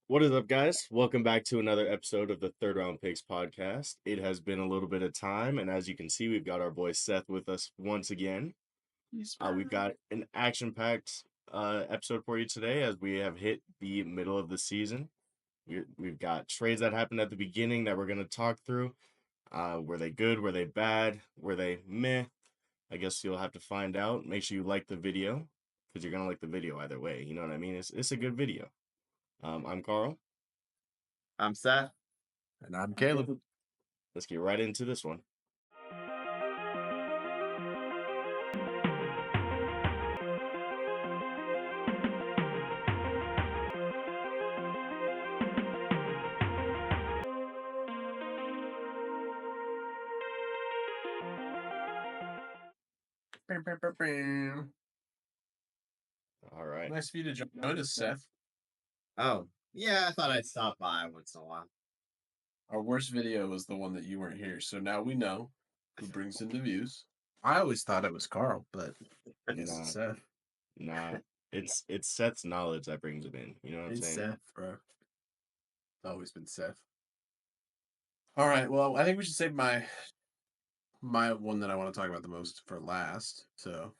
What is up, guys? Welcome back to another episode of the Third Round Picks podcast. It has been a little bit of time, and as you can see, we've got our boy Seth with us once again. We've got an action-packed episode for you today as we have hit the middle of the season. We've got trades that happened at the beginning that we're going to talk through. Were they good? Were they bad? Were they meh? I guess you'll have to find out. Make sure you like the video because you're going to like the video either way. You know what I mean? It's a good video. I'm Carl. I'm Seth. And I'm Caleb. Let's get right into this one. All right. Nice for you to join us, Seth. Oh, yeah, I thought I'd stop by once in a while. Our worst video was the one that you weren't here, so now we know who brings in the views. I always thought it was Carl, but I guess it's Seth. Nah, it's Seth's knowledge that brings him in. You know what I'm saying? Seth, bro. It's always been Seth. All right, well, I think we should save my one that I want to talk about the most for last. So,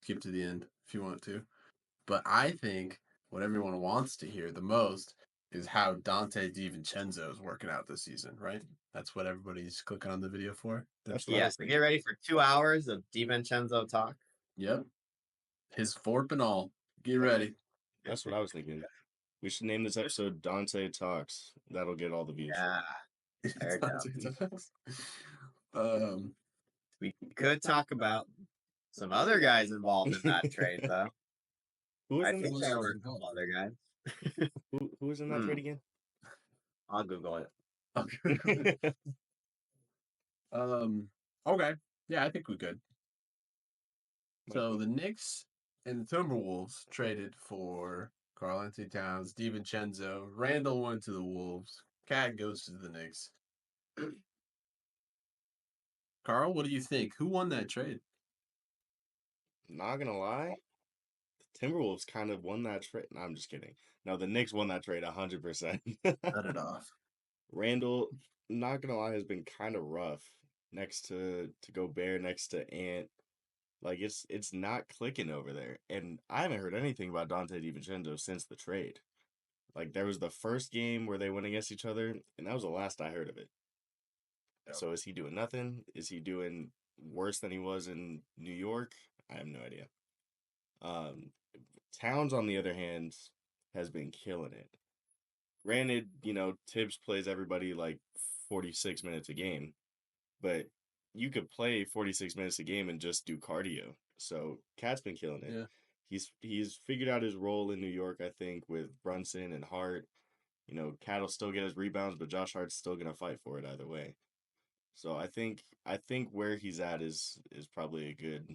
skip to the end if you want to. But I think what everyone wants to hear the most is how Dante DiVincenzo is working out this season, right? That's what everybody's clicking on the video for. So get ready for 2 hours of DiVincenzo talk. Yep. His forp and all. Get ready. That's what I was thinking. We should name this episode Dante Talks. That'll get all the views. Yeah. There we could talk about some other guys involved in that trade, though. I think there were a couple other guys. Who was in that trade again? I'll Google it. Okay. Yeah, I think we could. So the Knicks and the Timberwolves traded for Karl-Anthony Towns, DiVincenzo. Randall went to the Wolves. Cat goes to the Knicks. Carl, what do you think? Who won that trade? Not gonna lie, the Timberwolves kind of won that trade. No, I'm just kidding. No, the Knicks won that trade 100%. Cut it off. Randall, not gonna lie, has been kind of rough next to Gobert, next to Ant. Like it's not clicking over there, and I haven't heard anything about Dante DiVincenzo since the trade. Like there was the first game where they went against each other, and that was the last I heard of it. Yep. So is he doing nothing? Is he doing worse than he was in New York? I have no idea. Towns, on the other hand, has been killing it. Granted, Tibbs plays everybody like 46 minutes a game, but you could play 46 minutes a game and just do cardio. So Cat's been killing it. Yeah. He's figured out his role in New York, I think, with Brunson and Hart. Cat will still get his rebounds, but Josh Hart's still gonna fight for it either way. So I think where he's at is probably a good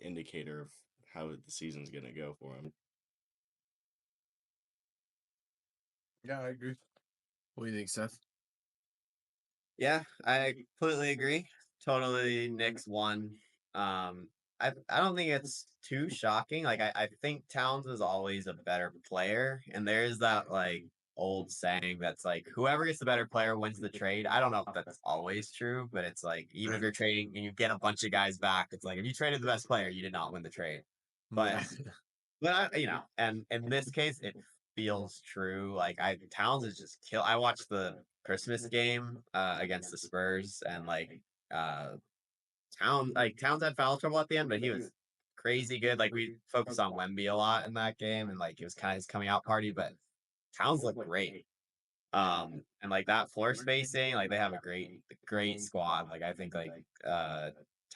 indicator of how the season's gonna go for him. Yeah, I agree. What do you think, Seth? Yeah, I completely agree. Totally Knicks won. I don't think it's too shocking. Like I think Towns is always a better player, and there's that like old saying that's like whoever gets the better player wins the trade. I don't know if that's always true, but it's like even if you're trading and you get a bunch of guys back, it's like if you traded the best player, you did not win the trade. But and in this case, it feels true. Like Towns is just kill. I watched the Christmas game against the Spurs, and Towns had foul trouble at the end, but he was crazy good. Like we focused on Wemby a lot in that game, and like it was kind of his coming out party, but Towns looked great. And like that floor spacing, like they have a great squad. Like I think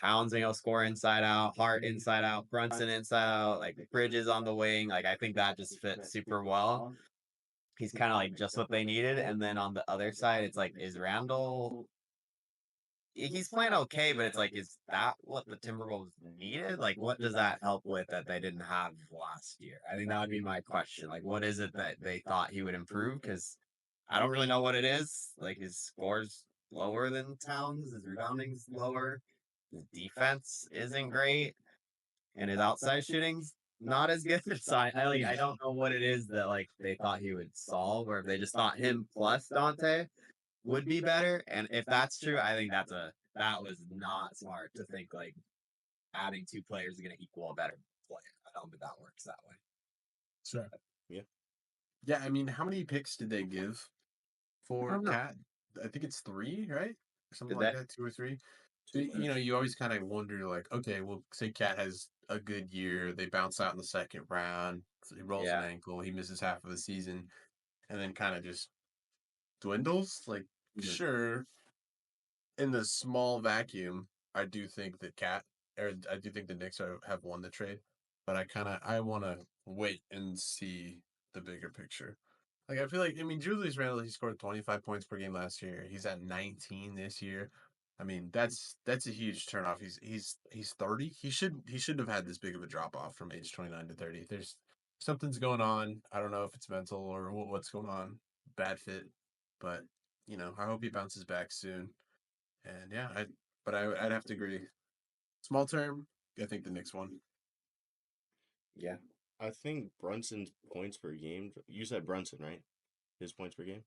Towns being able to score inside out, Hart inside out, Brunson inside out, like Bridges on the wing. Like I think that just fits super well. He's kind of like just what they needed. And then on the other side, it's like, is Randall? He's playing okay, but it's like, is that what the Timberwolves needed? Like, what does that help with that they didn't have last year? I think that would be my question. Like, what is it that they thought he would improve? Because I don't really know what it is. Like, his score's lower than Towns, his rebounding's lower, his defense isn't great, and his outside shooting's not as good. So I don't know what it is that like they thought he would solve, or if they just thought him plus Dante would be better. And if that's true, I think that was not smart to think like adding two players is going to equal a better player. I don't think that works that way. Sure. Yeah. Yeah, I mean, how many picks did they give for don't know. Cat? I think it's 3, right? Or something Did like they? that, 2 or 3. So, you always kind of wonder, like, okay, well, say Cat has a good year, they bounce out in the second round, so he rolls an Yeah. ankle, he misses half of the season, and then kind of just dwindles. Like, sure, in the small vacuum, I do think that I do think the Knicks have won the trade, but I want to wait and see the bigger picture. Like I feel like Julius Randle, he scored 25 points per game last year. He's at 19 this year. I mean that's a huge turnoff. He's 30. He shouldn't have had this big of a drop off from age 29 to 30. There's something's going on. I don't know if it's mental or what's going on. Bad fit, but I hope he bounces back soon. And yeah, I'd have to agree. Small term, I think the Knicks won. Yeah. I think Brunson's points per game. You said Brunson, right? His points per game.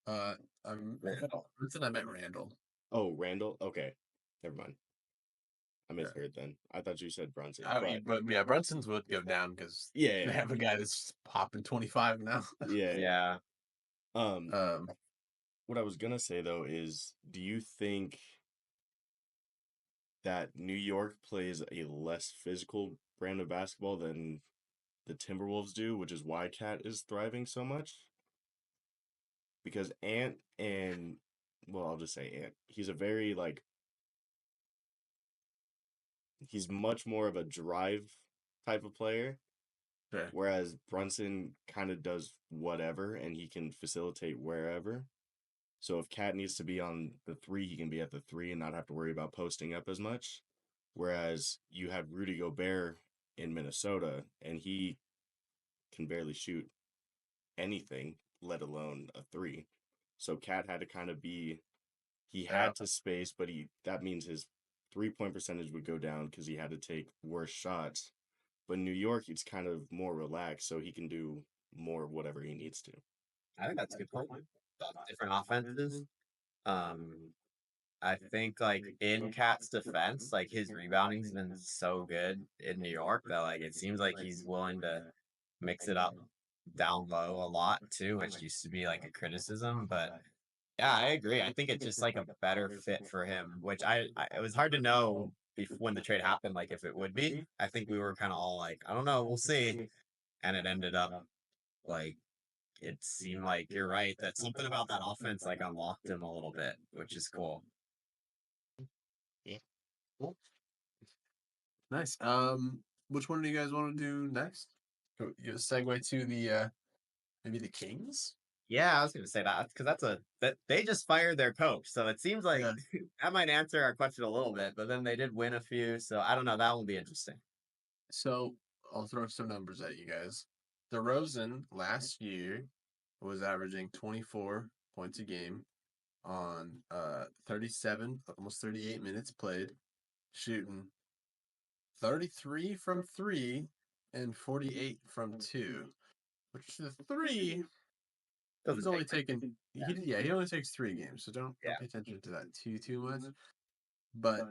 I'm Randall. I meant Randall. Oh, Randall. Okay, never mind. I Yeah. misheard then. I thought you said Brunson. But yeah, Brunson's would go down because Yeah, they have a guy that's popping 25 now. yeah. Yeah. Um, What I was gonna say though is, do you think that New York plays a less physical brand of basketball than the Timberwolves do, which is why Cat is thriving so much? Because Ant and well, I'll just say Ant. He's a very he's much more of a drive type of player, sure. whereas Brunson kind of does whatever and he can facilitate wherever. So if Cat needs to be on the 3, he can be at the 3 and not have to worry about posting up as much. Whereas you have Rudy Gobert in Minnesota and he can barely shoot anything, let alone a 3. So Cat had to kind of he had to space, but that means his 3-point percentage would go down because he had to take worse shots. But in New York, it's kind of more relaxed, so he can do more of whatever he needs to. I think that's a good point. Different offenses. Um, I think like in Cat's defense, like his rebounding's been so good in New York that like it seems like he's willing to mix it up down low a lot too, which used to be like a criticism. But yeah, I agree. I think it's just like a better fit for him, which it was hard to know when the trade happened, like if it would be. I think we were kind of all like, I don't know, we'll see. And it ended up like it seemed like you're right that something about that offense like unlocked him a little bit, which is cool. Yeah. Cool. Nice. Which one do you guys want to do next? You segue to the maybe the Kings. Yeah, I was going to say that because that they just fired their coach, so it seems like that might answer our question a little bit. But then they did win a few, so I don't know. That will be interesting. So I'll throw some numbers at you guys. DeRozan last year was averaging 24 points a game on 37, almost 38 minutes played, shooting 33 from 3 and 48 from 2, which the 3 he's only taken he only takes 3 games, so don't pay attention to that too much. But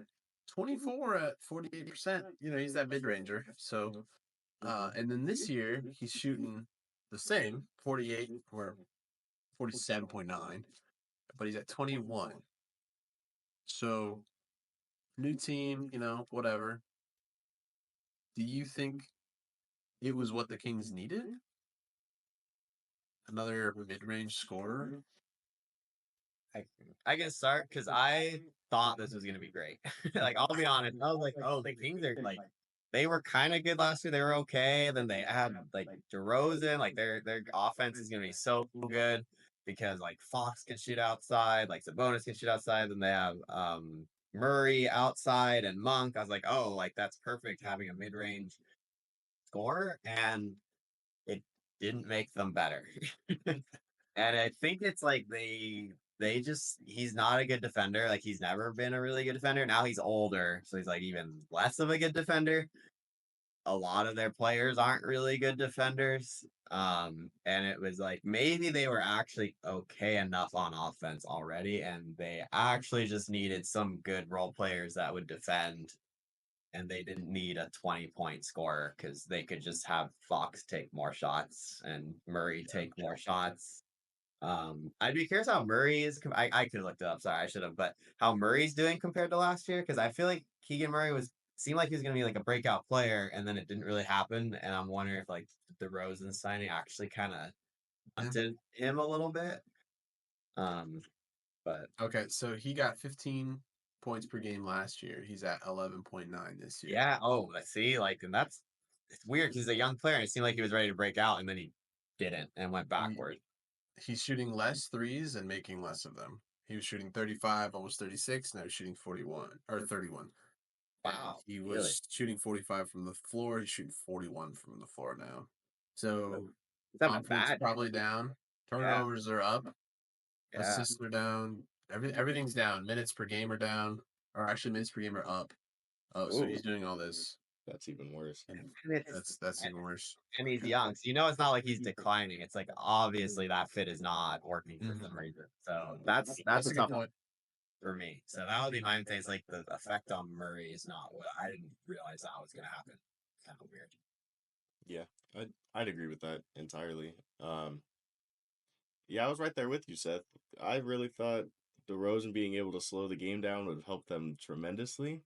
24 at 48%, he's that mid-ranger. So and then this year he's shooting the same 48 or 47.9, but he's at 21. So new team, whatever. Do you think it was what the Kings needed? Another mid-range scorer? I can start because I thought this was going to be great. Like, I'll be honest. I was like, oh, the Kings are like, they were kind of good last year. They were okay. And then they had like DeRozan, like their offense is going to be so good because like Fox can shoot outside, like Sabonis can shoot outside. Then they have Murray outside and Monk. I was like, oh, like that's perfect having a mid range scorer. And it didn't make them better. And I think it's like he's not a good defender. Like he's never been a really good defender. Now he's older, so he's like even less of a good defender. a lot of their players aren't really good defenders. And it was like maybe they were actually okay enough on offense already, and they actually just needed some good role players that would defend, and they didn't need a 20-point scorer because they could just have Fox take more shots and Murray take more shots. I'd be curious how Murray is. I could have looked it up. Sorry, I should have. But how Murray's doing compared to last year? Because I feel like Keegan Murray seemed like he was going to be like a breakout player, and then it didn't really happen. And I'm wondering if like the DeRozan signing actually kind of hunted him a little bit. But Okay, so he got 15 points per game last year. He's at 11.9 this year. yeah. Oh, I see. Like, and it's weird because he's a young player. And it seemed like he was ready to break out, and then he didn't and went backward. He's shooting less threes and making less of them. He was shooting 35, almost 36. Now he's shooting 41 or 31. Wow. He was really? shooting 45 from the floor. He's shooting 41 from the floor now. So Is that confidence bad? probably down. Turnovers are up. Yeah. Assists are down. Everything's down. Minutes per game are down. Or actually, minutes per game are up. Oh, so he's doing all this. That's even worse. And And that's even worse. And he's young, so you know it's not like he's declining. It's like obviously that fit is not working for some reason. So that's a a good tough point. one for me. So that would be my thing. It's like the effect on Murray is not what I didn't realize that was going to happen. Kind of weird. Yeah, I'd agree with that entirely. Yeah, I was right there with you, Seth. I really thought DeRozan being able to slow the game down would help them tremendously,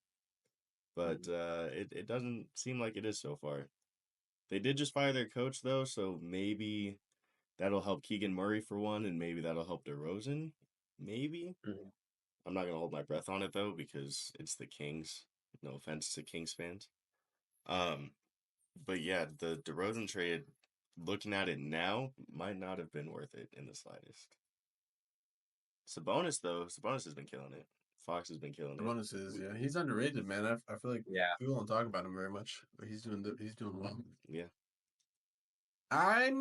but it doesn't seem like it is so far. They did just fire their coach though, so maybe that'll help Keegan Murray for one, and maybe that'll help DeRozan. Maybe. Mhm. I'm not gonna hold my breath on it though because it's the Kings. No offense to Kings fans. Um, but yeah, the DeRozan trade, looking at it now, might not have been worth it in the slightest. Sabonis though, Sabonis has been killing it. Fox has been killing it. Sabonis is he's underrated, man. I feel like Yeah. people don't talk about him very much, but he's doing well. Yeah. I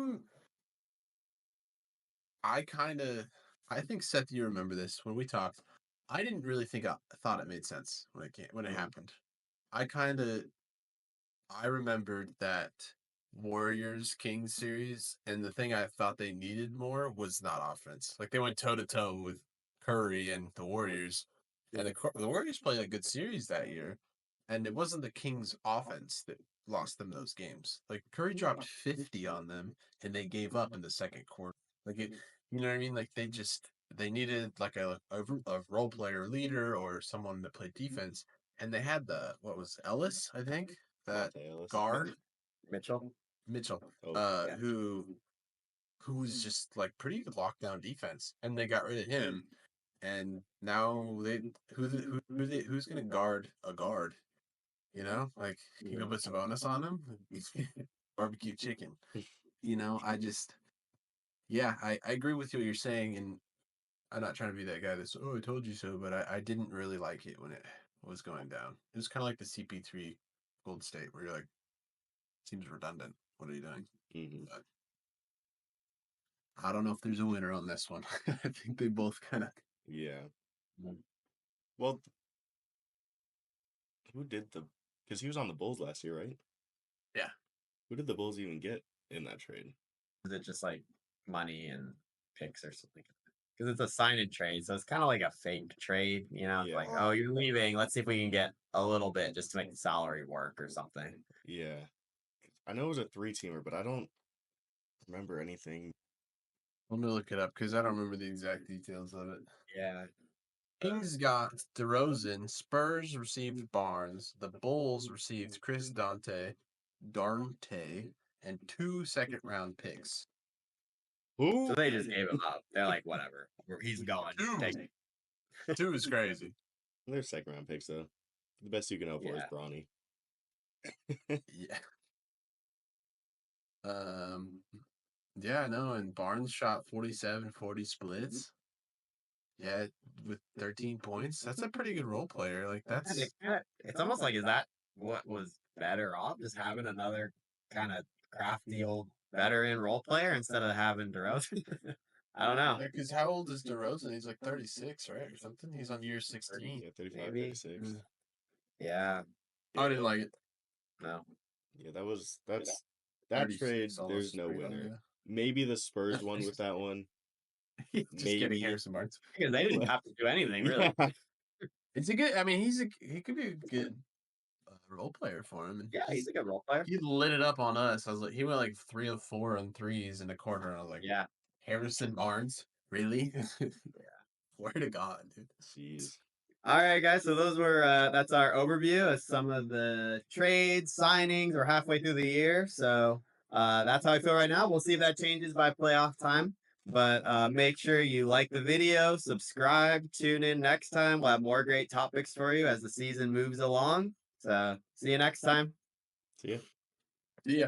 think Seth, you remember this when we talked. I didn't really thought it made sense when it happened. I remembered that Warriors Kings series, and the thing I thought they needed more was not offense. Like they went toe to toe with Curry and the Warriors, and the Warriors played a good series that year, and it wasn't the Kings' offense that lost them those games. Like Curry dropped 50 on them, and they gave up in the second quarter. Like it, you know what I mean? Like they needed like a role player leader or someone that played defense, and they had what was Ellis, I think, that Monte Ellis. guard Mitchell. Mitchell, Oh, yeah. who was just like pretty good lockdown defense, and they got rid of him, and now who's gonna guard a guard? You know, like you go put Sabonis on him, barbecue chicken. You know, I agree with you what you're saying, and I'm not trying to be that guy that's I told you so, but I didn't really like it when it was going down. It was kind of like the CP3 Gold State, where you're like, seems redundant. What are you doing? mm-hmm. But I don't know if there's a winner on this one. I think they both kind of. Yeah. Well, who did the? Because he was on the Bulls last year, right? Yeah. Who did the Bulls even get in that trade? Is it just like money and picks or something? Because it's a sign and trade, so it's kind of like a fake trade. You know, it's Yeah. like, oh, you're leaving. Let's see if we can get a little bit just to make the salary work or something. Yeah. I know it was a 3-teamer, but I don't remember anything. I'm gonna look it up because I don't remember the exact details of it. Yeah. Kings got DeRozan. Spurs received Barnes. The Bulls received Chris Dante, and 2 second-round picks. Who? So they just gave him up. They're like, whatever. He's gone. Just take it. 2 is crazy. They're second-round picks though. The best you can hope for is Bronny. Yeah. Yeah, no, and Barnes shot 47-40 splits. Yeah, with 13 points. That's a pretty good role player. Like that's It's almost like, is that what was better off? Just having another kind of crafty old veteran role player instead of having DeRozan? I don't know. because how old is DeRozan? He's like 36, right, or something. He's on year 16. Yeah, 35, Maybe. 36. Yeah. I didn't like it. No. Yeah, that's that 36 trade. all There's no straight on winner. that. Maybe the Spurs one with that one. Just getting Maybe. Harrison Barnes. Because they didn't have to do anything really. Yeah. It's a good. I mean, he could be a good role player for him. And Yeah, he's a good role player. he lit it up on us. I was like, he went like 3 of 4 on threes in the quarter. And I was like, Yeah. Harrison Barnes, really? Yeah. Swear to God, dude. Jeez. All right, guys. So those were that's our overview of some of the trades, signings. We're halfway through the year, so that's how I feel right now. We'll see if that changes by playoff time. But make sure you like the video, subscribe, tune in next time. We'll have more great topics for you as the season moves along. So see you next time. See ya. Yeah.